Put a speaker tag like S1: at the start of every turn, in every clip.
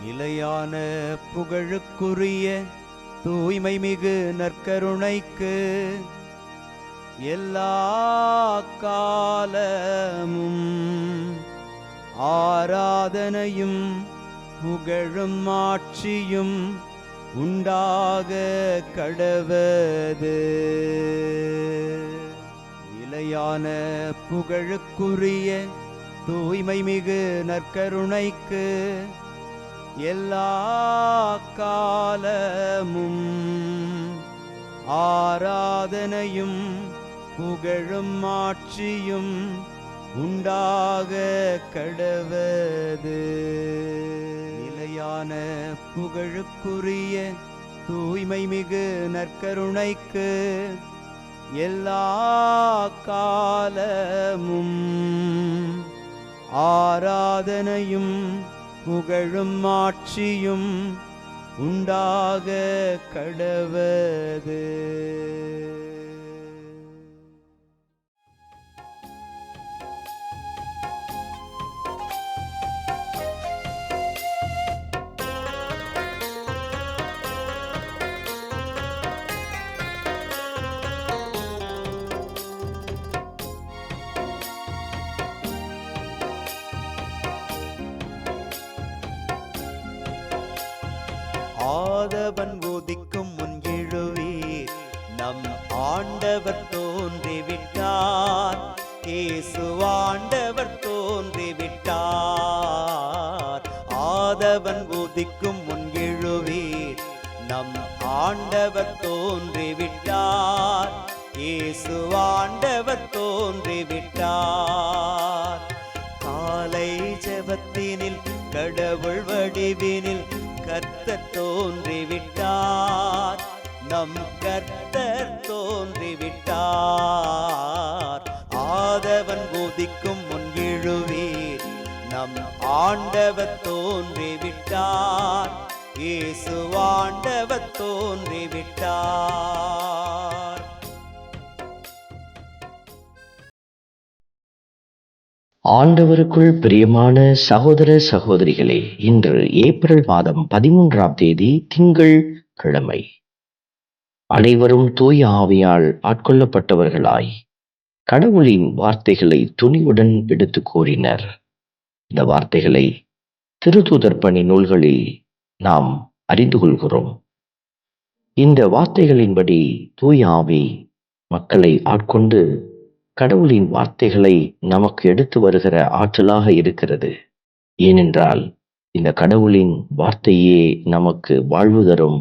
S1: நிலையான புகழுக்குரிய தூய்மை மிகு நற்கருணைக்கு எல்லா காலமும் ஆராதனையும் புகழும் ஆட்சியும் உண்டாக கடவது. நிலையான புகழுக்குரிய தூய்மை மிகு நற்கருணைக்கு எல்லா காலமும் ஆராதனையும் புகழும் ஆட்சியும் உண்டாக கடவது. நிலையான புகழுக்குரிய தூய்மை மிகு நற்கருணைக்கு எல்லா காலமும் ஆராதனையும் புகழும் ஆட்சியும் உண்டாக கடவது. ஆதவன் உதிக்கும் முன் எழுவீர், நம் ஆண்டவர் தோன்றிவிட்டார். இயேசு ஆண்டவர் தோன்றிவிட்டார். ஆதவன் உதிக்கும் முன் எழுவீர், நம் ஆண்டவர் தோன்றிவிட்டார். இயேசு ஆண்டவர் தோன்றிவிட்டார். காலை ஜெபத்தினில் கடவுள் வடிவினில் கர்த்தர் தோன்றிவிட்டார். நம் கர்த்தர் தோன்றிவிட்டார். ஆதவன் உதிக்கும் முன் எழுவீர், நம் ஆண்டவர் தோன்றிவிட்டார். இயேசு ஆண்டவர் தோன்றிவிட்டார்.
S2: ஆண்டவருக்குள் பிரியமான சகோதர சகோதரிகளே, இன்று ஏப்ரல் மாதம் 13ஆம் தேதி திங்கள் கிழமை. அனைவரும் தூய ஆவியால் ஆட்கொள்ளப்பட்டவர்களாய் கடவுளின் வார்த்தைகளை துணிவுடன் எடுத்து கூறினர். இந்த வார்த்தைகளை திருத்தூதர் பணி நூல்களில் நாம் அறிந்து கொள்கிறோம். இந்த வார்த்தைகளின்படி தூய ஆவி மக்களை ஆட்கொண்டு கடவுளின் வார்த்தைகளை நமக்கு எடுத்து வருகிற ஆற்றலாக இருக்கிறது. ஏனென்றால் இந்த கடவுளின் வார்த்தையே நமக்கு வாழ்வு தரும்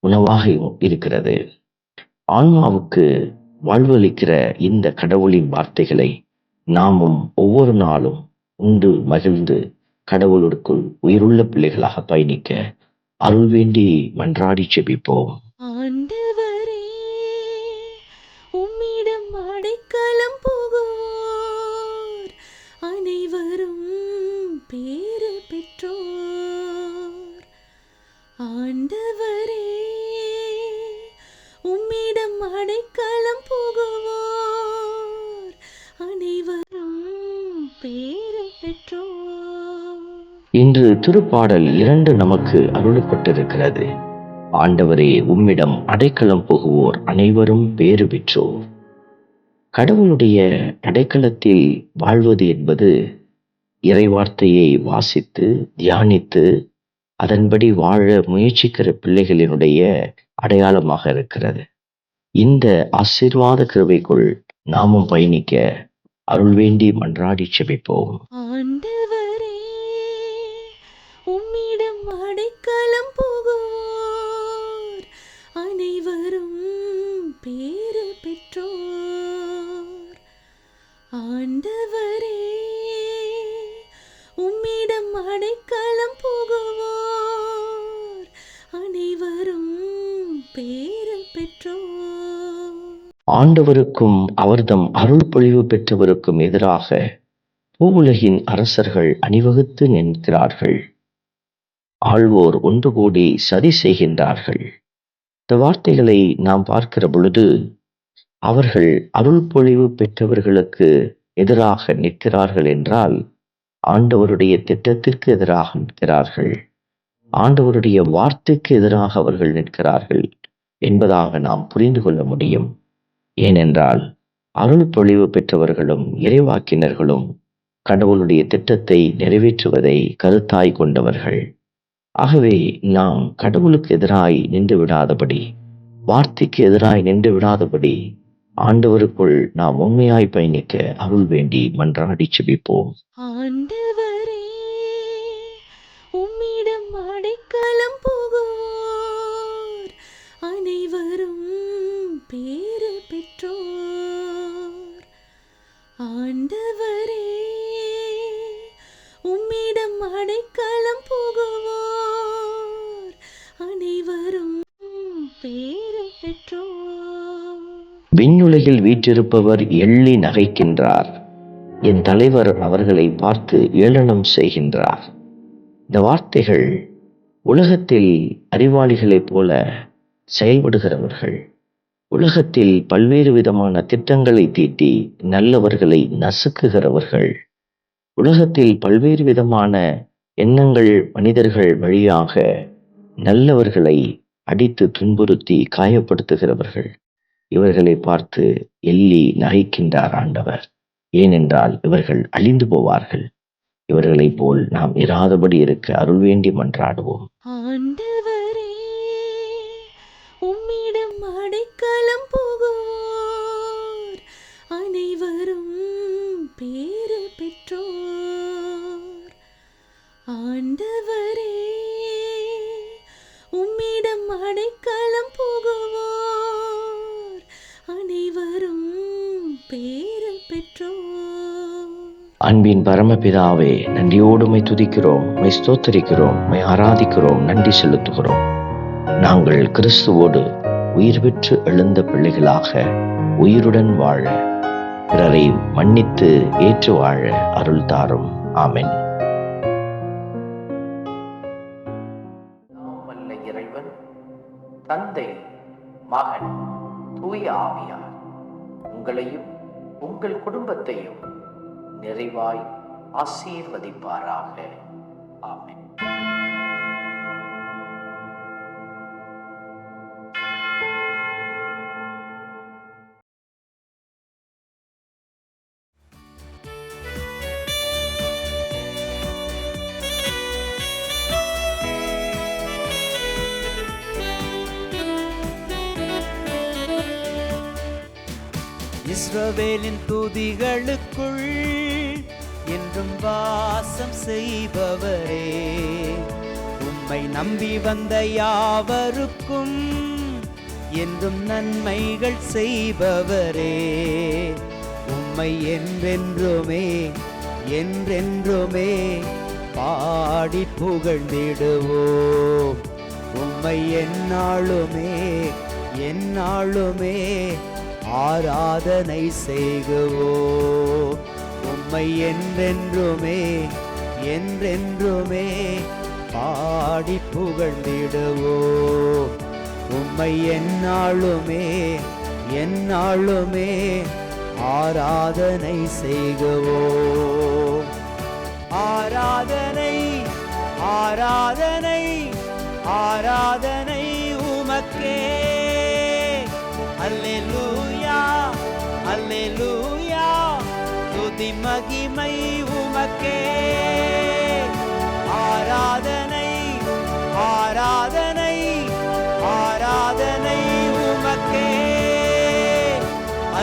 S2: உணவாக இருக்கிறது. ஆன்மாவுக்கு வாழ்வு அளிக்கிற இந்த கடவுளின் வார்த்தைகளை நாமும் ஒவ்வொரு நாளும் உண்டு மகிழ்ந்து கடவுளுக்குள் உயிருள்ள பிள்ளைகளாக பயணிக்க அருள் வேண்டி மன்றாடி செபிப்போம்.
S3: அடைக்கலம் புகுவோர் அனைவரும் பேறு பெற்றோர். ஆண்டவரே, உம்மிடம் அடைக்கலம் புகுவோர் அனைவரும் பேறு பெற்றோர்.
S2: இன்று திருப்பாடல் 2 நமக்கு அருளப்பட்டிருக்கிறது. ஆண்டவரே, உம்மிடம் அடைக்கலம் புகுவோர் அனைவரும் பேறு பெற்றோர். கடவுளுடைய அடைக்கலத்தில் வாழ்வது என்பது இறைவார்த்தையை வாசித்து தியானித்து அதன்படி வாழ முயற்சிக்கிற பிள்ளைகளினுடைய அடையாளமாக இருக்கிறது. இந்த ஆசீர்வாத கிருபைக்குள் நாமும் பயணிக்க அருள் வேண்டி மன்றாடி செபிப்போம்.
S3: ஆண்டவரே, உம்மிடம் அடைக்கலம் புகுவோர் அனைவரும் பேறு பெற்றோர். ஆண்டவரே, உம்மிடம் அடைக்கலம் புகுவோர் அனைவரும் பேறு பெற்றோர்.
S2: ஆண்டவருக்கும் அவர்தம் அருள் பொழிவு பெற்றவருக்கும் எதிராக பூவுலகின் அரசர்கள் அணிவகுத்து நிற்கிறார்கள். ஆள்வோர் ஒன்று கூடி சதி செய்கின்றார்கள். இந்த வார்த்தைகளை நாம் பார்க்கிற பொழுது அவர்கள் அருள் பொழிவு பெற்றவர்களுக்கு எதிராக நிற்கிறார்கள் என்றால் ஆண்டவருடைய திட்டத்திற்கு எதிராக நிற்கிறார்கள். ஆண்டவருடைய வார்த்தைக்கு எதிராக அவர்கள் நிற்கிறார்கள் என்பதாக நாம் புரிந்து கொள்ள முடியும். ஏனென்றால் அருள் பொழிவு பெற்றவர்களும் இறைவாக்கினர்களும் கடவுளுடைய திட்டத்தை நிறைவேற்றுவதை கருத்தாய் கொண்டவர்கள். ஆகவே நாம் கடவுளுக்கு எதிராய் நின்று விடாதபடி, வார்த்தைக்கு எதிராய் நின்று விடாதபடி ஆண்டவருக்குள் நாம் உண்மையாய் பயணிக்க அருள் வேண்டி மன்றாடி செபிப்போம்.
S3: ஆண்டவரே, உம்மிடம் அடைக்கலம் புகுவோர் அனைவரும் பேறு பெற்றோர். ஆண்டவரே, உம்மிடம் அடைக்கலம் புகுவோர் அனைவரும் பேறு பெற்றோர்.
S2: விண்ணுலகில் வீற்றிருப்பவர் எள்ளி நகைக்கின்றார். என் தலைவர் அவர்களை பார்த்து ஏளனம் செய்கின்றார். இந்த வார்த்தைகள் உலகத்தில் அறிவாளிகளைப் போல செயல்படுகிறவர்கள், உலகத்தில் பல்வேறு விதமான திட்டங்களை தீட்டி நல்லவர்களை நசுக்குகிறவர்கள், உலகத்தில் பல்வேறு விதமான எண்ணங்கள் மனிதர்கள் வழியாக நல்லவர்களை அடித்து துன்புறுத்தி காயப்படுத்துகிறவர்கள், இவர்களை பார்த்து எள்ளி நகைக்கின்றார் ஆண்டவர். ஏனென்றால் இவர்கள் அழிந்து போவார்கள். இவர்களைப் போல் நாம் இராதபடி இருக்க அருள் வேண்டி மன்றாடுவோம்.
S3: ஆண்டவரே, உம்மிடம் அடைக்கலம் புகுவோர் அனைவரும் பேறு பெற்றோர். ஆண்டவரே, உம்மிடம் அடைக்கலம் புகுவோர் அனைவரும் பேறு பெற்றோர்.
S2: அன்பின் பரமபிதாவே, நன்றியோடு உம்மை துதிக்கிறோம், உம்மை ஸ்தோத்தரிக்கிறோம், உம்மை ஆராதிக்கிறோம், நன்றி செலுத்துகிறோம். நாங்கள் கிறிஸ்துவோடு உயிர் பெற்று எழுந்த பிள்ளைகளாக உயிருடன் வாழ, பிறரை மன்னித்து ஏற்று வாழ அருள் தாரும். ஆமென்.
S4: வல்ல இறைவன் தந்தை, மகன், தூய ஆவியார் உங்களையும் உங்கள் குடும்பத்தையும் நிறைவாய் ஆசீர்வதிப்பாராக. ஆமென்.
S1: இஸ்ரவேலின் துதிகளுக்குள் என்றும் வாசம் செய்பவரே, உம்மை நம்பி வந்த யாவருக்கும் என்றும் நன்மைகள் செய்பவரே, உம்மை என்றென்றுமே என்றென்றுமே பாடி புகழ்ந்திடுவோம். உம்மை எந்நாளுமே எந்நாளுமே ஆராதனை செய்குவோம். உம்மை என்றென்றுமே என்றென்றுமே பாடி புகழ்ந்திடுவோம். உம்மை எந்நாளுமே எந்நாளுமே ஆராதனை செய்குவோம். ஆராதனை ஆராதனை ஆராதனை உமக்கே. அல்லேலூயா அல்லேலூயா, துதி மகிமை உமக்கே. ஆராதனை ஆராதனை ஆராதனை உமக்கே.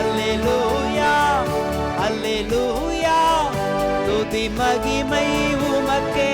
S1: அல்லேலூயா அல்லேலூயா, துதி மகிமை உமக்கே.